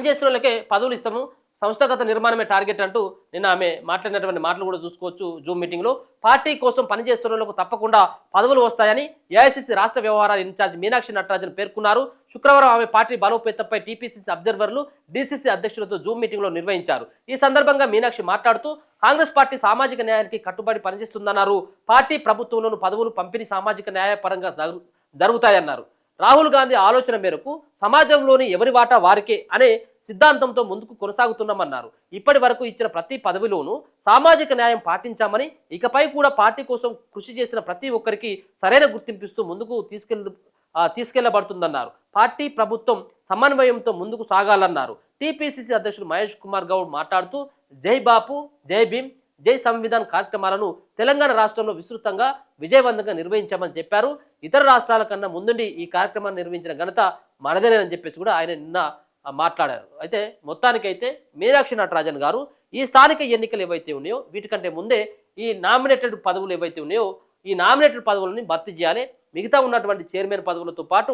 పనిచేసిన వాళ్ళకే పదవులు ఇస్తాము, సంస్థాగత నిర్మాణమే టార్గెట్ అంటూ నిన్న ఆమె మాట్లాడినటువంటి మాటలు కూడా చూసుకోవచ్చు. జూమ్ మీటింగ్లో పార్టీ కోసం పనిచేస్తున్న వాళ్ళకు తప్పకుండా పదవులు వస్తాయని ఏఐసిసి రాష్ట్ర వ్యవహారాల ఇన్ఛార్జ్ మీనాక్షి నటరాజన్ పేర్కొన్నారు. శుక్రవారం ఆమె పార్టీ బలోపేతంపై టీపీసీసీ అబ్జర్వర్లు, డీసీసీ అధ్యక్షులతో జూమ్ మీటింగ్లో నిర్వహించారు. ఈ సందర్భంగా మీనాక్షి మాట్లాడుతూ కాంగ్రెస్ పార్టీ సామాజిక న్యాయానికి కట్టుబడి పనిచేస్తుందన్నారు. పార్టీ ప్రభుత్వంలోని పదవులు పంపిణీ సామాజిక న్యాయపరంగా జరుగుతాయన్నారు. రాహుల్ గాంధీ ఆలోచన మేరకు సమాజంలోని ఎవరి వాటా వారికే అనే సిద్ధాంతంతో ముందుకు కొనసాగుతున్నామన్నారు. ఇప్పటి వరకు ఇచ్చిన ప్రతి పదవిలోనూ సామాజిక న్యాయం పాటించామని, ఇకపై కూడా పార్టీ కోసం కృషి చేసిన ప్రతి ఒక్కరికి సరైన గుర్తింపిస్తూ ముందుకు తీసుకెళ్లబడుతుందన్నారు. పార్టీ ప్రభుత్వం సమన్వయంతో ముందుకు సాగాలన్నారు. టీపీసీసీ అధ్యక్షుడు మహేష్ కుమార్ గౌడ్ మాట్లాడుతూ జై బాపు, జై భీమ్, జై సంవిధాన్ కార్యక్రమాలను తెలంగాణ రాష్ట్రంలో విస్తృతంగా విజయవంతంగా నిర్వహించామని చెప్పారు. ఇతర రాష్ట్రాల కన్నా ముందుండి ఈ కార్యక్రమాన్ని నిర్వహించిన ఘనత మనదేనని చెప్పేసి కూడా ఆయన నిన్న మాట్లాడారు. అయితే మొత్తానికైతే మీనాక్షి నటరాజన్ గారు ఈ స్థానిక ఎన్నికలు ఏవైతే ఉన్నాయో వీటికంటే ముందే ఈ నామినేటెడ్ పదవులు ఏవైతే ఉన్నాయో ఈ నామినేటెడ్ పదవులని భర్తీ చేయాలి. మిగతా ఉన్నటువంటి చైర్మన్ పదవులతో పాటు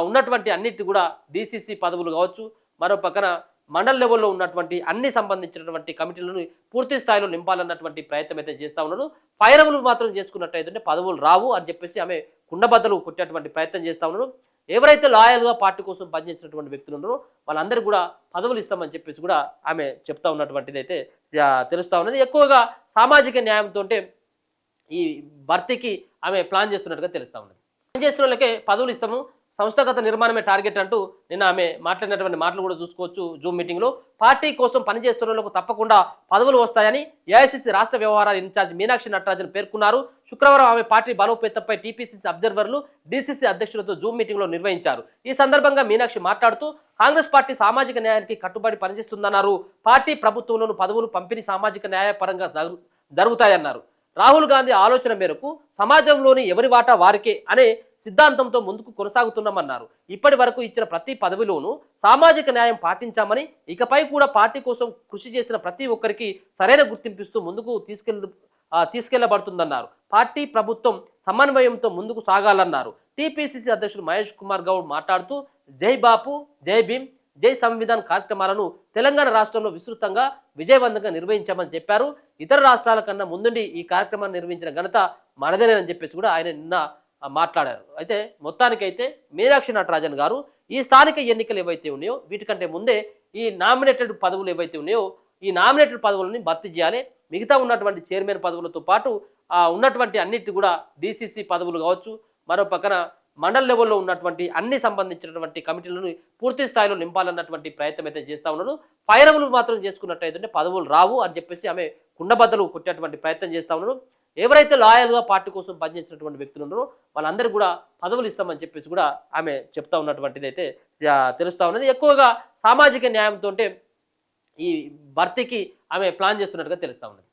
ఉన్నటువంటి అన్నిటి కూడా డీసీసీ పదవులు కావచ్చు, మరో పక్కన మండల లెవెల్లో ఉన్నటువంటి అన్ని సంబంధించినటువంటి కమిటీలను పూర్తి స్థాయిలో నింపాలన్నటువంటి ప్రయత్నం అయితే చేస్తూ ఉన్నాడు. ఫైరవులు మాత్రం చేసుకున్నట్టయితే పదవులు రావు అని చెప్పేసి ఆమె కుండబద్దలు కొట్టేటువంటి ప్రయత్నం చేస్తూ ఉన్నాడు. ఎవరైతే లాయల్గా పార్టీ కోసం పనిచేసినటువంటి వ్యక్తులు ఉన్నారో వాళ్ళందరూ కూడా పదవులు ఇస్తామని చెప్పేసి కూడా ఆమె చెప్తా ఉన్నటువంటిది అయితే తెలుస్తూ ఉన్నది. ఎక్కువగా సామాజిక న్యాయంతో ఈ భర్తీకి ఆమె ప్లాన్ చేస్తున్నట్టుగా తెలుస్తూ ఉన్నది. పనిచేసిన వాళ్ళకే పదవులు ఇస్తాము, సంస్థాగత నిర్మాణమే టార్గెట్ అంటూ నిన్న ఆమె మాట్లాడినటువంటి మాటలు కూడా చూసుకోవచ్చు. జూమ్ మీటింగ్లో పార్టీ కోసం పనిచేస్తున్న వాళ్ళకు తప్పకుండా పదవులు వస్తాయని ఏఐసిసి రాష్ట్ర వ్యవహారాల ఇన్ఛార్జ్ మీనాక్షి నటరాజన్ పేర్కొన్నారు. శుక్రవారం ఆమె పార్టీ బలోపేతంపై టీపీసీసీ అబ్జర్వర్లు, డీసీసీ అధ్యక్షులతో జూమ్ మీటింగ్లో నిర్వహించారు. ఈ సందర్భంగా మీనాక్షి మాట్లాడుతూ కాంగ్రెస్ పార్టీ సామాజిక న్యాయానికి కట్టుబడి పనిచేస్తుందన్నారు. పార్టీ ప్రభుత్వంలోని పదవులు పంపిణీ సామాజిక న్యాయపరంగా జరుగుతాయన్నారు. రాహుల్ గాంధీ ఆలోచన మేరకు సమాజంలోని ఎవరి వాటా వారికే అనే సిద్ధాంతంతో ముందుకు కొనసాగుతున్నామన్నారు. ఇప్పటి వరకు ఇచ్చిన ప్రతి పదవిలోనూ సామాజిక న్యాయం పాటించామని, ఇకపై కూడా పార్టీ కోసం కృషి చేసిన ప్రతి ఒక్కరికి సరైన గుర్తింపిస్తూ ముందుకు తీసుకెళ్లబడుతుందన్నారు. పార్టీ ప్రభుత్వం సమన్వయంతో ముందుకు సాగాలన్నారు. టీపీసీసీ అధ్యక్షుడు మహేష్ కుమార్ గౌడ్ మాట్లాడుతూ జై బాపు, జై భీమ్, జై సంవిధాన్ కార్యక్రమాలను తెలంగాణ రాష్ట్రంలో విస్తృతంగా విజయవంతంగా నిర్వహించామని చెప్పారు. ఇతర రాష్ట్రాల కన్నా ముందుండి ఈ కార్యక్రమాన్ని నిర్వహించిన ఘనత మనదేనని చెప్పేసి కూడా ఆయన నిన్న మాట్లాడారు. అయితే మొత్తానికైతే మీనాక్షి నటరాజన్ గారు ఈ స్థానిక ఎన్నికలు ఏవైతే ఉన్నాయో వీటికంటే ముందే ఈ నామినేటెడ్ పదవులు ఏవైతే ఉన్నాయో ఈ నామినేటెడ్ పదవులని భర్తీ చేయాలి. మిగతా ఉన్నటువంటి చైర్మన్ పదవులతో పాటు ఉన్నటువంటి అన్నిటి కూడా డీసీసీ పదవులు కావచ్చు, మరో పక్కన మండల లెవెల్లో ఉన్నటువంటి అన్ని సంబంధించినటువంటి కమిటీలను పూర్తి స్థాయిలో నింపాలన్నటువంటి ప్రయత్నం అయితే చేస్తూ ఉన్నాడు. ఫైరవులు మాత్రం చేసుకున్నట్టయితే పదవులు రావు అని చెప్పేసి ఆమె కుండబద్దలు కొట్టేటువంటి ప్రయత్నం చేస్తూ ఉన్నాడు. ఎవరైతే లాయల్గా పార్టీ కోసం పనిచేసినటువంటి వ్యక్తులు ఉన్నారో వాళ్ళందరూ కూడా పదవులు ఇస్తామని చెప్పేసి కూడా ఆమె చెప్తా ఉన్నటువంటిది అయితే తెలుస్తూ ఉన్నది. ఎక్కువగా సామాజిక న్యాయంతో ఈ భర్తీకి ఆమె ప్లాన్ చేస్తున్నట్టుగా తెలుస్తూ ఉన్నది.